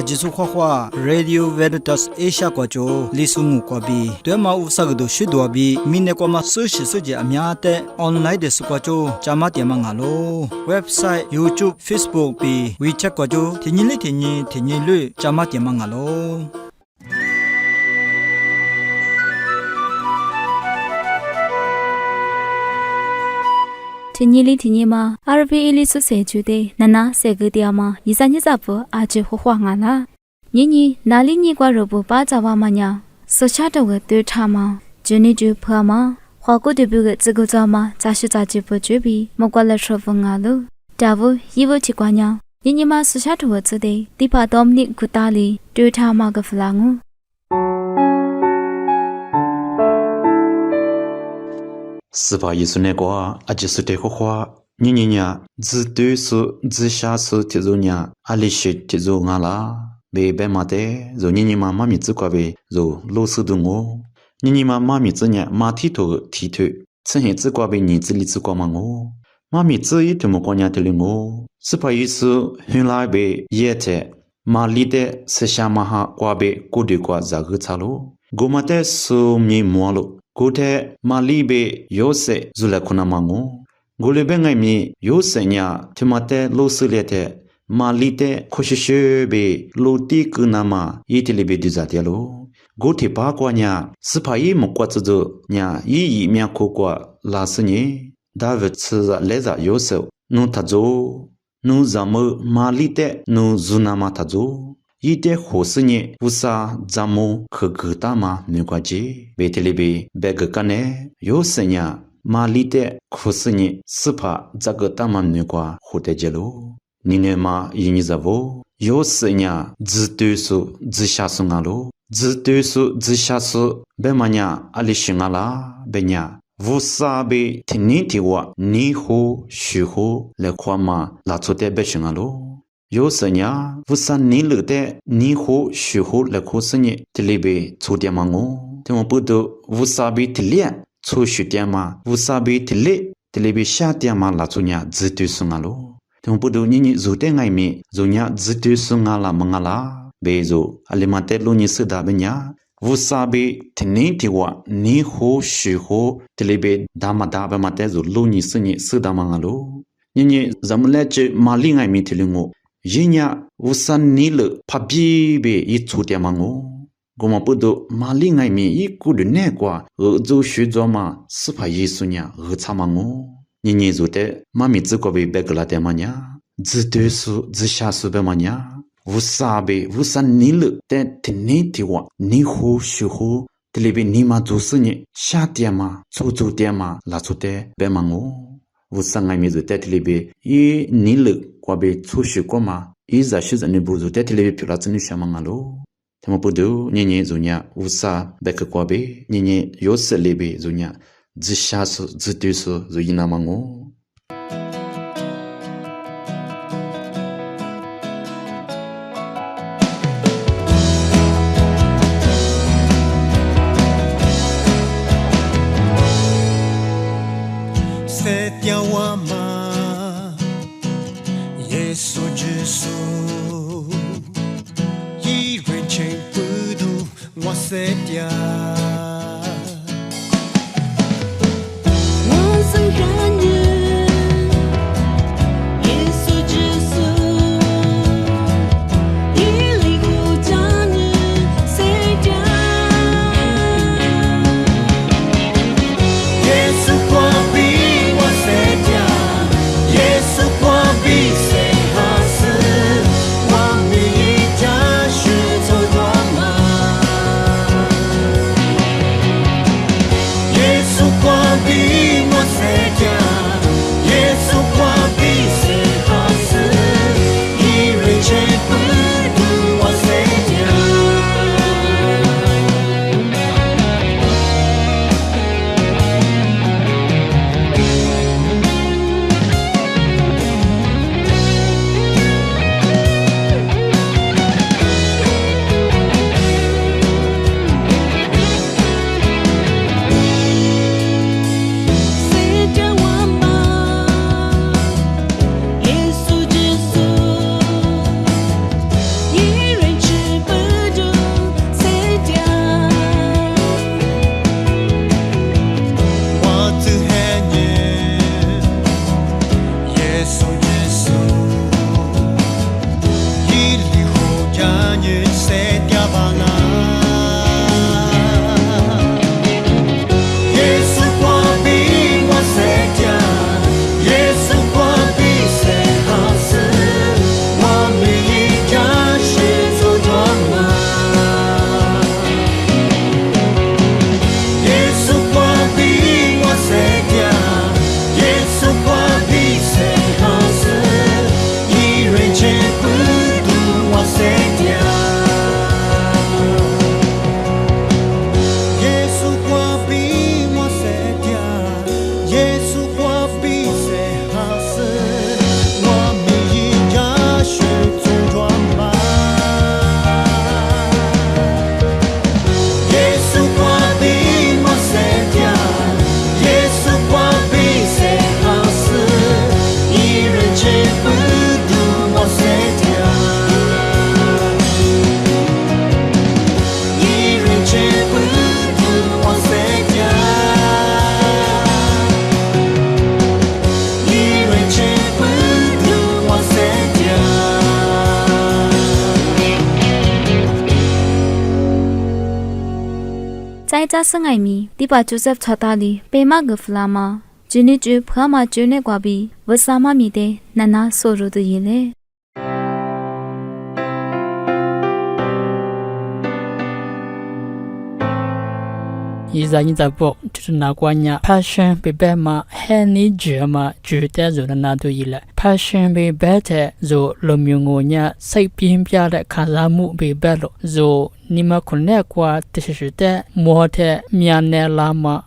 ajisu khwa Radio Veritas Asia kwa cho lisumu kwa bi twema usagdo shidwa bi mine kwa ma sushi suje amya te online de su kwa cho chama te ma ngalo website YouTube Facebook bi WeChat kwa cho thinyi lu chama te ma ngalo Tinyi ma RV ili su se ju de nana se ge dia ma yisa nyisa pu a ju ho hwa nga la nyi na li nyi kwa ro bu ba za wa ma nya so cha de ge de tha ma ju ni ju pha ma hwa ko de bu ge zi go za ma za shi za ji bu ju bi mo kwa la sho fu nga lu da bu yi bu chi kwa nya nyi ma so cha de wo zi de ti pa dom ni ku ta li de tha ma ge fla ngu司法艺术那个阿就是这个话，你自对是自下是提出呢，阿里是提出俺啦，别别嘛的，就你妈咪自个呗，就老师的我，你妈咪子呢，马蹄头，趁现自个呗，你自己自个嘛我，妈咪自己怎么过年的了我，司法艺术原来呗也在，马里的是下马哈过呗，过的过咋个差咯，我嘛的是你摸咯。ကိုတဲ့မာလီဘေယောစေဇူလခုနာမငိုဂိုလေဘငိုင်မီယောစေညာထမတဲ့လိုဆလေတဲ့မာလီတဲ့ခိုရှိရှိဘေလိုတီကနာမယီတလီဘေဒီဇာတဲလိုဂိုတေပါကွာညာစဖိုင်မကွတ်ဇူညာယီယီမြခိုကွာလာစညေဒါဝတ်ဆာလေဇာယောစေနုထဇိုနုဇမမာလီတဲ့နုဇူနာမထဇို一点火事呢，不啥咱们可可大嘛没关系，别的里边别个干呢，有时呢，马里的可是呢，是怕这个大嘛没关活得着喽。你呢嘛，一年在不，有时呢，自对数自下数啊喽，自对数自下数，别嘛呢，阿里行啊啦，别呢。无啥被听你的话，你好许好来看嘛，拉出点别行啊喽。有时呢，不是你了的，你好许好来可是呢，这里边出点嘛我，但我不都无啥被这里出许点嘛，无啥被这里边下点嘛拉出呢，自对生啊咯，但我不都你做点爱面，做呢自对生啊啦忙啊啦，别做阿里嘛得路你是大边呀，无啥被听你的话，你好许好，这里边大嘛大边嘛得做路你是你是大忙啊咯，你咱们来这马里爱面听了我。人家无三年了，怕别别一出点嘛我们不都马里外面一股的那个，做学做嘛，是怕艺术呢，差嘛我，你做的妈咪自个别别个啦点嘛呀，自对数自下数别嘛呀，无啥别无三年了，但听你的话，你好学好，这里边你嘛做事呢，下点嘛，做点嘛，拉出的别嘛我。无上爱米做代替里边，一你了过被出去过嘛，一在学生的不做代替里边，譬如真的想忙咯。他们不都年做呢，无啥别个过被，年有时里边做呢，自下手自对手做一那忙哦。在家生爱米，第八Joseph 查达里北马个弗拉玛，今年就普马就那瓜比，为啥妈咪的奶奶收入的伊嘞？伊在你在播，就是那关呀，passion 被白嘛，喊你觉嘛，觉得就那都伊了。passion 被白的，就罗密欧呀，随便边的卡扎姆被白了，就你们可能qua就是的，莫的面呢拉嘛。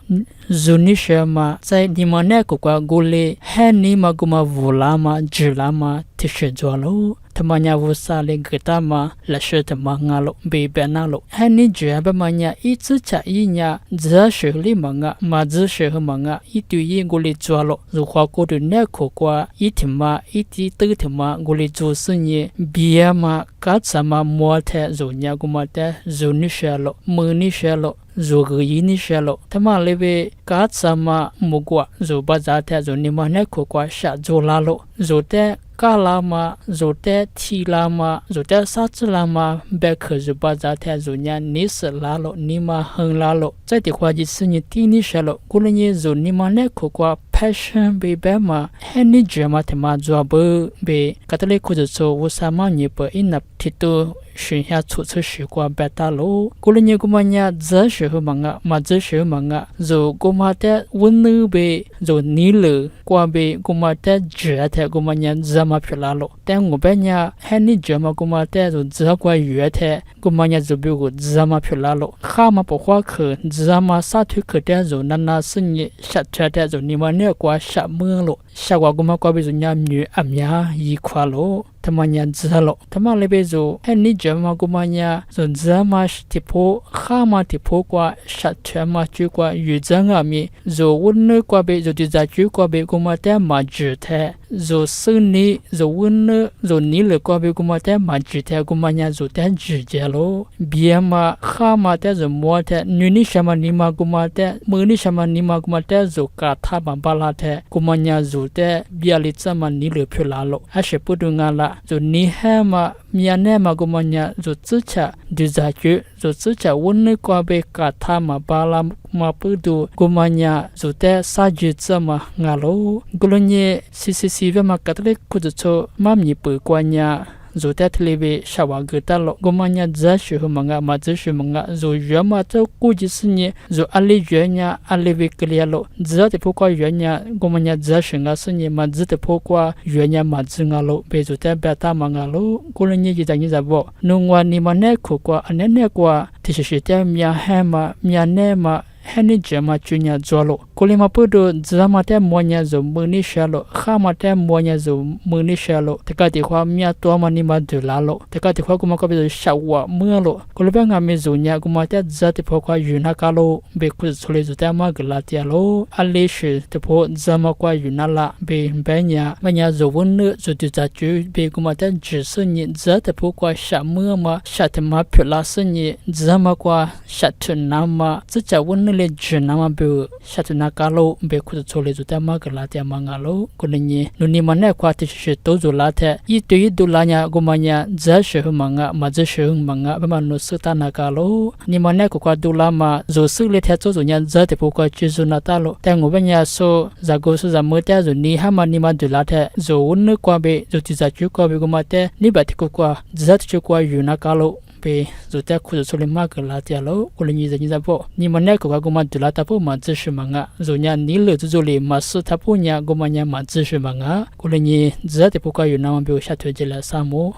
Zunisha ma在你们那个瓜古里，喊你们个嘛乌拉嘛、吉拉嘛，这些做了。他们家乌萨里给他嘛，来说他们伢咯，被别那咯。喊你觉得嘛伢一直吃一伢，只是里嘛伢，嘛只是和嘛伢，一对一古里做了。如果过的那个瓜，一天嘛，一天都天嘛，古里做生意，别嘛，干什么莫的，做伢个嘛的，Zunisha咯，Munisha咯。dù cái gì như thế nào, tham gia lấy về các sản phẩm mua qua, dù bây giờ thì dù ni mà này có qua sát dù là lo, dù thế cả là mà, dù thế thi là mà, dù thế sát là mà, bây giờ bây giờ thì dù nhà ní sợ là lo, ni mà hơn là lo, tại thì qua gì sự như thế như thế nào, cũng là như dù ni mà này có qua passion bị bé mà, hay như chuyện mà thì mà dù bơ bị các cái khu vực số vô sản mà như bơ in nạp thì tôi选下出车时光白大路，过了年过嘛呀，这时候忙啊，嘛这时候忙啊，就过嘛的温柔呗，就你了，过呗过嘛的热的过嘛呀，这嘛皮拉了，但我别呀，喊你这嘛过嘛的就这过热的，过嘛呀就比如这嘛皮拉了，哈嘛不花去，这嘛啥腿去的就那是你下车的就你嘛那过下门了，下过过嘛过呗就伢女阿呀一块了。他们伢知道了，他们那边就哎，你这嘛个嘛伢，就这嘛是地坡，哈嘛地坡过，沙圈嘛就过，雨阵啊咪，就温热过呗，就地在就过呗，个嘛在嘛热的，就生你，就温热，就你了过呗，个嘛在嘛热的，个嘛伢就在热的咯，别嘛哈嘛在就摸的，你什么你嘛个嘛在，你什么你嘛个嘛在就嘎他嘛巴拉的，个嘛伢就在别里怎么你了皮拉咯，还是不懂啊啦。就你还嘛，面呢嘛个么呀，就自家就在就自家温那个被嘎他嘛巴拉嘛不多，个么呀就在啥日子嘛伢咯，个了呢，CCCV嘛个得个就说妈咪不管呀。dù ta thấy về sao mà người ta lo, gồm nhà giá sử dụng mga mà giá sử dụng mga dù giờ mà tôi cố chỉ xin nhé dù ali giờ nhà ali về cái lo giá thì phụ qua giờ nhà gồm nhà giá sử dụng xin nhé mà giá thì phụ qua giờ nhà mà giá ngalo bây giờ ta bé ta mà ngalo cố lên như vậy như vậy bo nung qua ni mà nè khổ qua anh nè qua thì sẽ ta mía hè mà mía nè mà hẹn giờ mà chuyện nhà lo, cô lấy mà bữa đó giờ mà ta mua nhà rồi mua ní xe lo, khá mà ta mua nhà rồi mua ní xe lo, tất cả thì khoa mía to mà ní mà được lá lo, tất cả thì khoa cũng mà có bây giờ sầu quá mưa lo, cô lấy bây giờ mình rồi nhà cũng mà ta giờ thì phụ qua yuna cá lo, bây giờ số lấy rồi ta mà cái lá tia lo, anh lấy xe thì phụ giờ mà qua yuna lá, bây nhà rồi vốn nữa rồi từ giờ chú bây cũng mà ta chỉ xin nhị giờ thì phụ qua sầu mưa mà sầu thì mà phải lá xin nhị giờ mà qua sầu thuần nam mà giờ giờ vốn le jena ma be shatna kalo be khu chole juta ma gala tia mangalo kunni nuni mane kwa ti she to zula the yi to yi dulanya gomanya za she manga ma za she manga ba man no suta na kalo ni mane ko kwa dula ma zo su le the zo nya za te po kwa chi zuna ta lo ta ngo ba nya so za go su za mo ta zo ni ha ma ni ma dula the zo un kwa be zo ti za chu kwa be gomate ni ba ti ko kwa za ti chu kwa yuna kalo be zo ta khu zo le ma gala tia lo ko le ni za po ni mane ko ga ma dula ta po ma zi shi manga zo nya ni le zo le ma su ta po nya go ma nya ma zi shi manga ko le ni za te po ka yu na ma be sha thwe je la sa mo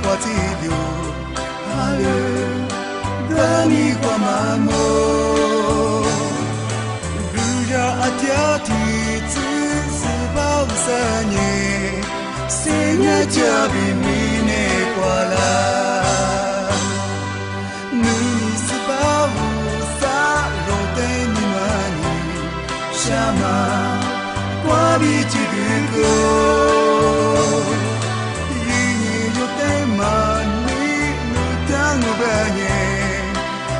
qua chi liu hale dani qua mamo ruya atia ti zi si bao sa nye se nya cha bi mi ne qua la ni si bao sa ro te ni ma ni shama qua bi chi go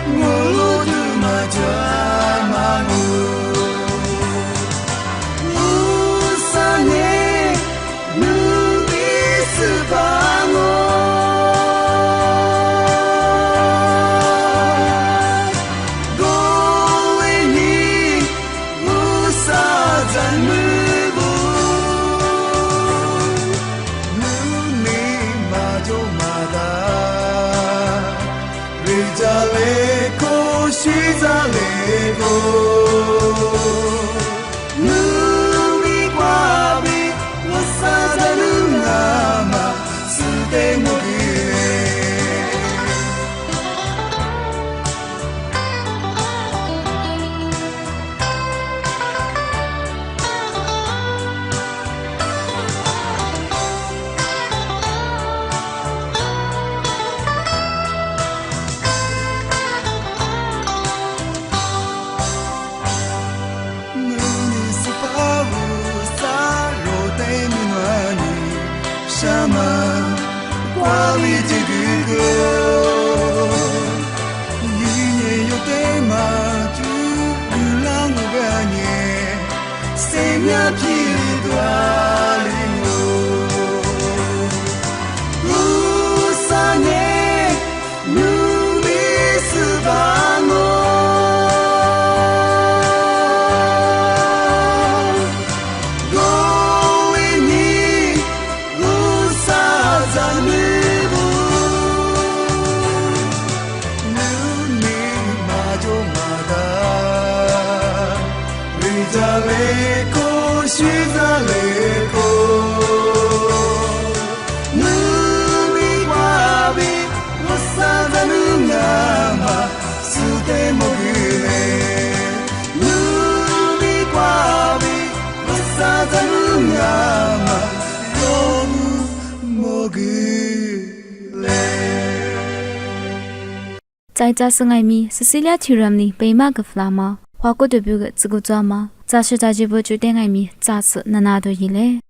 Ngô 家嘞口水在嘞口，努力挂比我啥在努阿妈是得莫给。在家是爱米，是西利亚提人里北马个弗拉嘛，花过对表个这个抓嘛，咋是在这波就点爱米，咋是那拿到一嘞？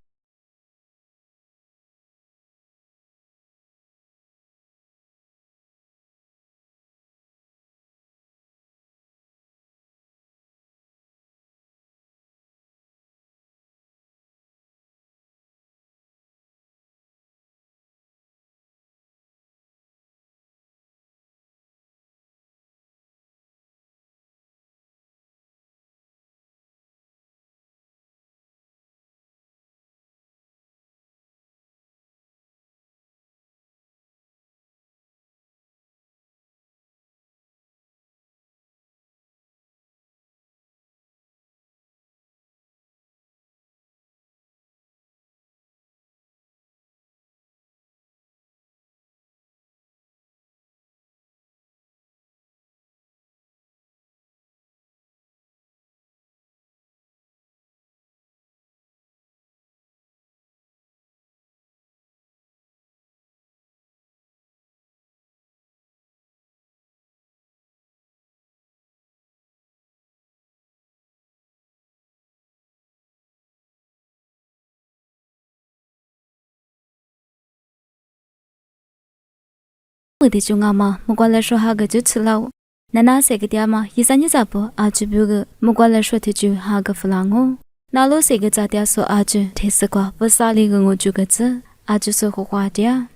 我的中阿妈，莫管来说哈个就吃了。那哪些个爹嘛，一三年咋不阿就表个，莫管来说的就哈个弗朗哦。那老些个咋爹说阿就，提示过不啥哩个我就个子，阿就说胡话的。